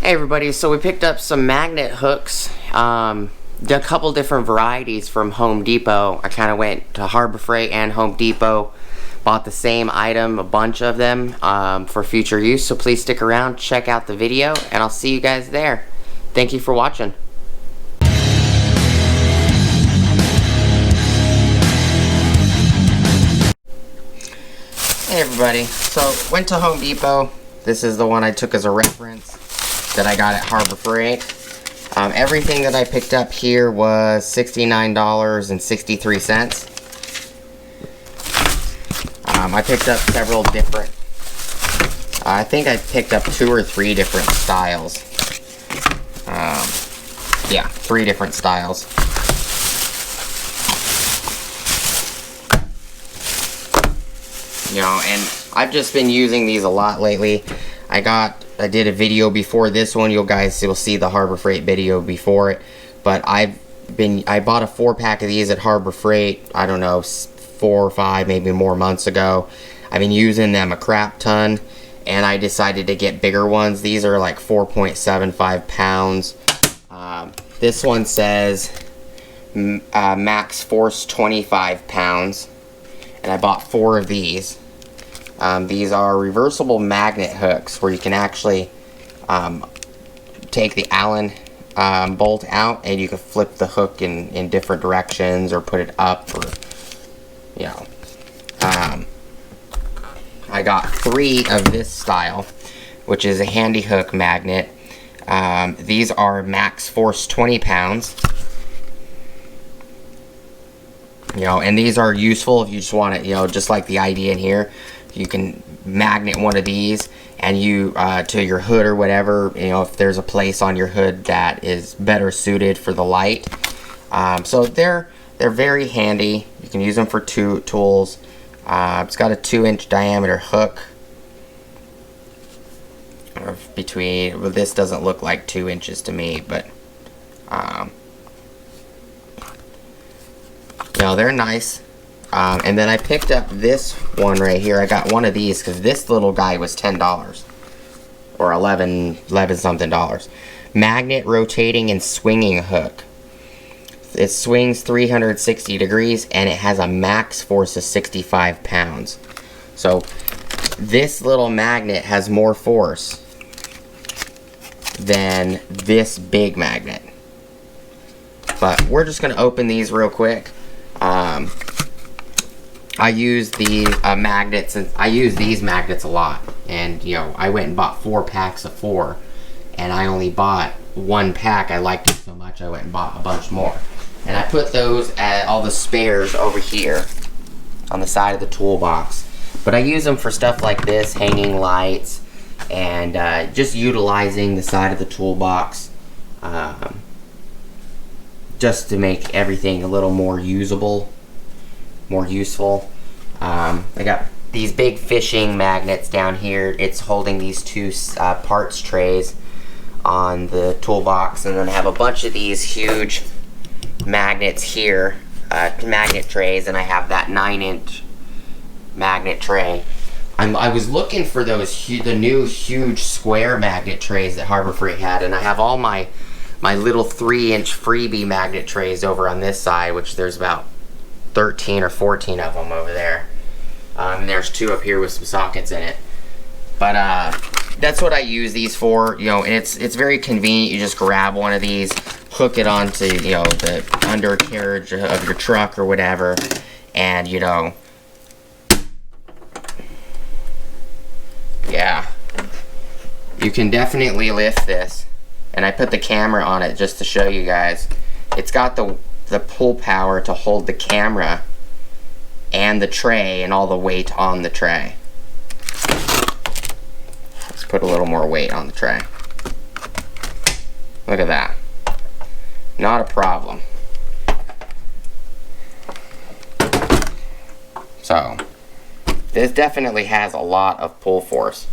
Hey everybody, so we picked up some magnet hooks, a couple different varieties from Home Depot. I kind of went to Harbor Freight and Home Depot, bought the same item, a bunch of them, for future use. So please stick around, check out the video, and I'll see you guys there. Thank you for watching. Hey everybody, so went to Home Depot. This is the one I took as a reference that I got at Harbor Freight. Everything that I picked up here was $69.63. I picked up several different, I think I picked up 2 or 3 different styles. Yeah, 3 different styles. You know, and I've just been using these a lot lately. I did a video before this one. You guys will see the Harbor Freight video before it. But I bought a 4-pack of these at Harbor Freight, I don't know, 4 or 5, maybe more months ago. I've been using them a crap ton, and I decided to get bigger ones. These are like 4.75 pounds. This one says max force 25 pounds, and I bought 4 of these. These are reversible magnet hooks where you can actually take the Allen bolt out and you can flip the hook in different directions or put it up, or you know. I got 3 of this style, which is a handy hook magnet. These are max force 20 pounds. You know, and these are useful if you just want it, you know, just like the idea in here. You can magnet one of these and you to your hood or whatever, you know, if there's a place on your hood that is better suited for the light. So they're very handy. You can use them for tools. It's got a 2-inch diameter hook. Well, this doesn't look like 2 inches to me, but you know, they're nice. And then I picked up this one right here. I got one of these because this little guy was $10 or 11 something dollars. Magnet rotating and swinging hook. It swings 360 degrees and it has a max force of 65 pounds. So this little magnet has more force than this big magnet. But we're just going to open these real quick. I use these magnets, and I use these magnets a lot. And you know, I went and bought 4 packs of 4, and I only bought 1 pack. I liked it so much, I went and bought a bunch more. And I put those at all the spares over here on the side of the toolbox. But I use them for stuff like this, hanging lights, and just utilizing the side of the toolbox, just to make everything a little more usable, more useful. I got these big fishing magnets down here. It's holding these 2 parts trays on the toolbox, and then I have a bunch of these huge magnets here, magnet trays, and I have that 9-inch magnet tray. I was looking for those the new huge square magnet trays that Harbor Freight had, and I have all my little 3-inch freebie magnet trays over on this side, which there's about 13 or 14 of them over there. And there's 2 up here with some sockets in it. But that's what I use these for, you know, and it's very convenient. You just grab one of these, hook it onto, you know, the undercarriage of your truck or whatever, and you know, yeah, you can definitely lift this. And I put the camera on it just to show you guys. It's got the pull power to hold the camera and the tray and all the weight on the tray. Let's put a little more weight on the tray. Look at that. Not a problem. So, this definitely has a lot of pull force.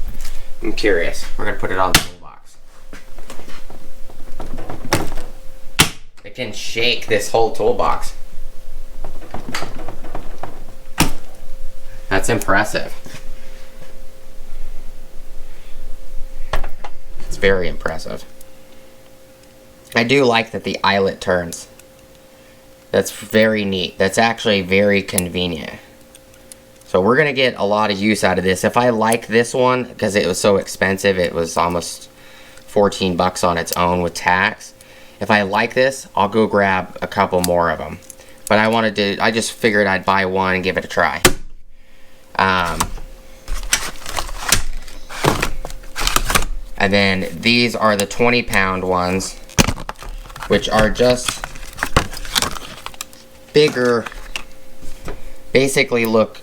I'm curious. We're going to put it on the toolbox. It can shake this whole toolbox. That's impressive. very impressive. I do like that the eyelet turns. That's very neat. That's actually very convenient. So we're going to get a lot of use out of this. If I like this one, because it was so expensive, it was almost 14 bucks on its own with tax. If I like this, I'll go grab a couple more of them. But I just figured I'd buy one and give it a try. And then these are the 20-pound ones, which are just bigger, basically look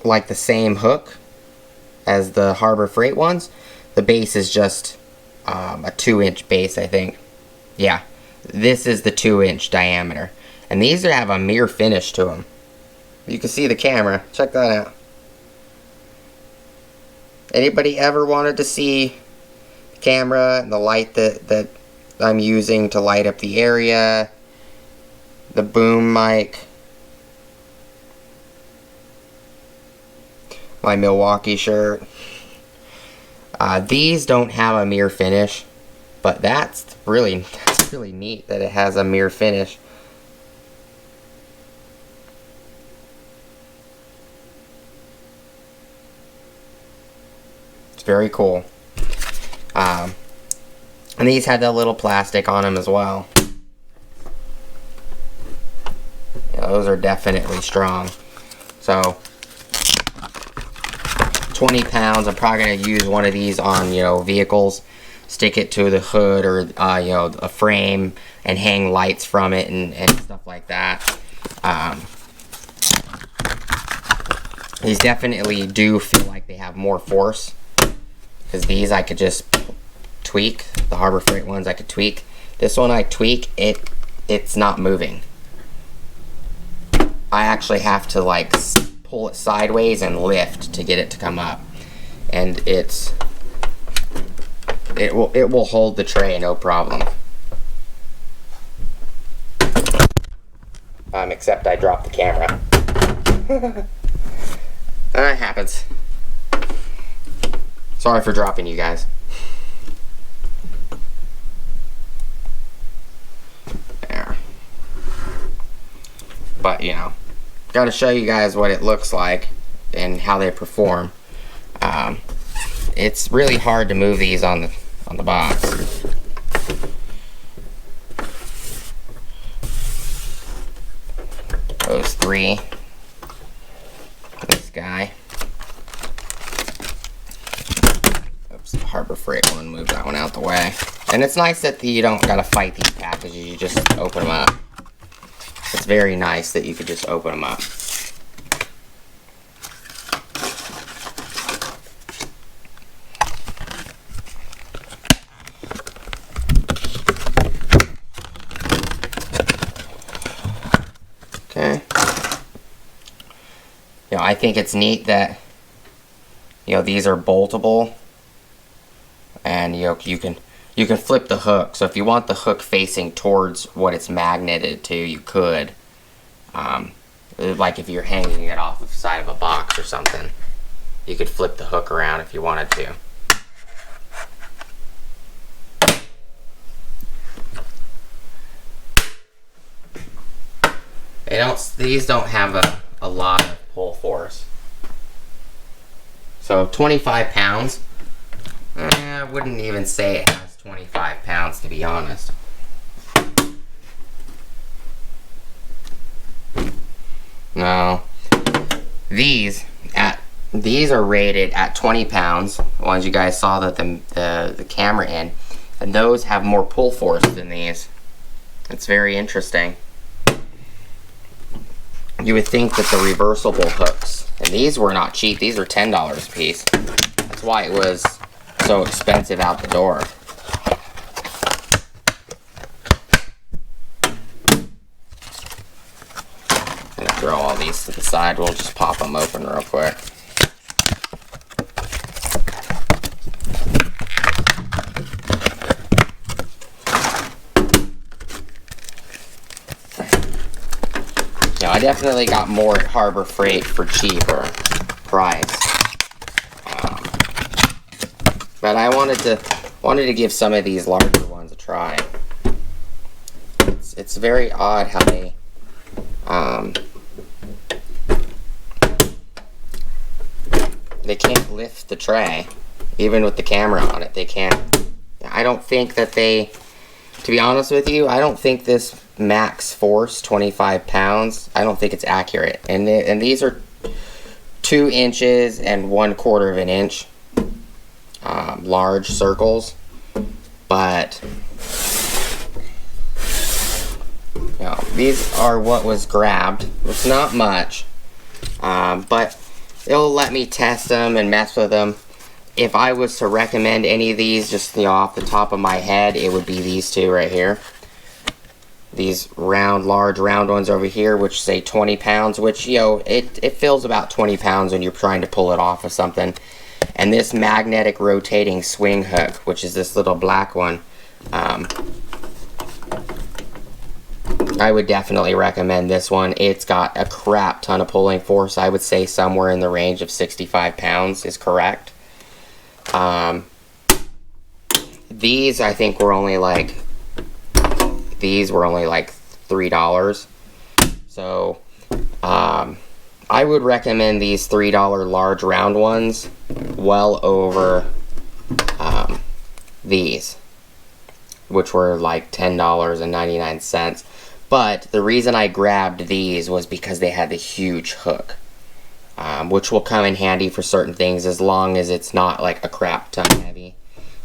like the same hook as the Harbor Freight ones. The base is just a 2-inch base, I think. Yeah, this is the 2-inch diameter. And these have a mirror finish to them. You can see the camera. Check that out. Anybody ever wanted to see the camera and the light that I'm using to light up the area? The boom mic. My Milwaukee shirt. These don't have a mirror finish, but that's really neat that it has a mirror finish. It's very cool. And these had that little plastic on them as well. Yeah, those are definitely strong. So 20 pounds. I'm probably going to use one of these on, vehicles. Stick it to the hood or, a frame and hang lights from it and stuff like that. These definitely do feel like they have more force. Because these I could just tweak. The Harbor Freight ones I could tweak. This one I tweak, it's not moving. I actually have to like pull it sideways and lift to get it to come up. And it will hold the tray, no problem. Except I dropped the camera. That happens. Sorry for dropping you guys. There. But, gotta show you guys what it looks like and how they perform. It's really hard to move these on the box. Those three. This guy. Oops, the Harbor Freight one, move that one out the way. And it's nice that you don't gotta fight these packages, you just open them up. It's very nice that you could just open them up. Okay. I think it's neat that these are boltable, and you can flip the hook. So if you want the hook facing towards what it's magneted to, you could. Like if you're hanging it off the side of a box or something, you could flip the hook around if you wanted to. These don't have a lot of pull force. So 25 pounds. I wouldn't even say it has 25 pounds, to be honest. No. These are rated at 20 pounds. The ones you guys saw that the camera in. And those have more pull force than these. It's very interesting. You would think that the reversible hooks, and these were not cheap, these were $10 a piece. That's why it was so expensive out the door. I'm gonna throw all these to the side, we'll just pop them open real quick. I definitely got more at Harbor Freight for cheaper price. But I wanted to wanted to give some of these larger ones a try. It's very odd how they can't lift the tray, even with the camera on it. They can't. I don't think that they, to be honest with you, I don't think this max force 25 pounds, I don't think it's accurate. And these are 2 inches and 1/4 of an inch large circles, but you know, these are what was grabbed. It's not much, but it'll let me test them and mess with them. If I was to recommend any of these, just off the top of my head, it would be these two right here. These large round ones over here, which say 20 pounds, which, you know, it feels about 20 pounds when you're trying to pull it off of something. And this magnetic rotating swing hook, which is this little black one, I would definitely recommend this one. It's got a crap ton of pulling force. I would say somewhere in the range of 65 pounds is correct. These, I think, were only like, $3. So, I would recommend these $3 large round ones well over these, which were like $10.99. But the reason I grabbed these was because they had the huge hook, which will come in handy for certain things as long as it's not like a crap ton heavy.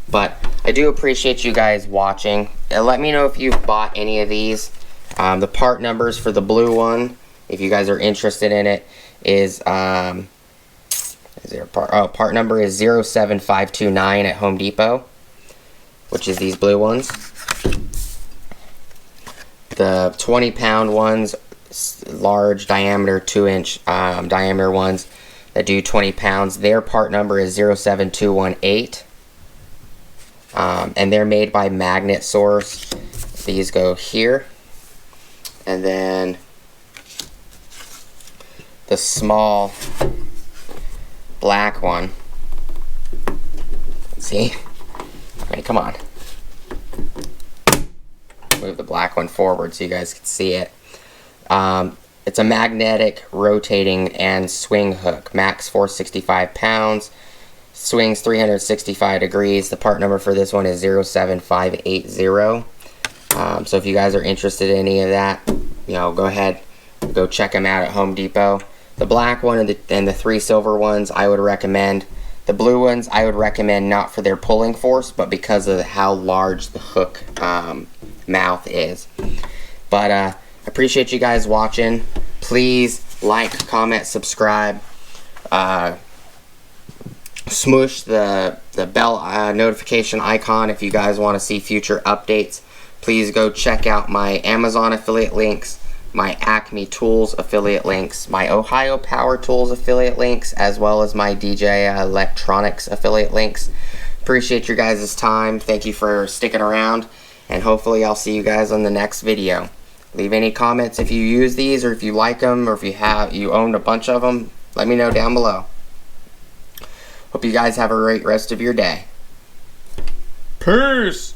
But I do appreciate you guys watching. Let me know if you've bought any of these. The part numbers for the blue one, if you guys are interested in it, is there a part? Oh, part number is 07529 at Home Depot, which is these blue ones. The 20-pound ones, large diameter, 2-inch diameter ones that do 20 pounds, their part number is 07218. And they're made by Magnet Sorce. These go here. And then the small black one. See? Okay, come on. Move the black one forward so you guys can see it. It's a magnetic rotating and swing hook. Max force 65 pounds. Swings 365 degrees. The part number for this one is 07580. So if you guys are interested in any of that, you know, go ahead, go check them out at Home Depot. The black one and the 3 silver ones I would recommend. The blue ones I would recommend not for their pulling force, but because of how large the hook mouth is. But I appreciate you guys watching. Please like, comment, subscribe. Smush the bell notification icon if you guys want to see future updates. Please go check out my Amazon affiliate links, my Acme Tools affiliate links, my Ohio Power Tools affiliate links, as well as my DJI Electronics affiliate links. Appreciate your guys' time. Thank you for sticking around, and hopefully I'll see you guys on the next video. Leave any comments if you use these, or if you like them, or if you own a bunch of them. Let me know down below. Hope you guys have a great rest of your day. Peace!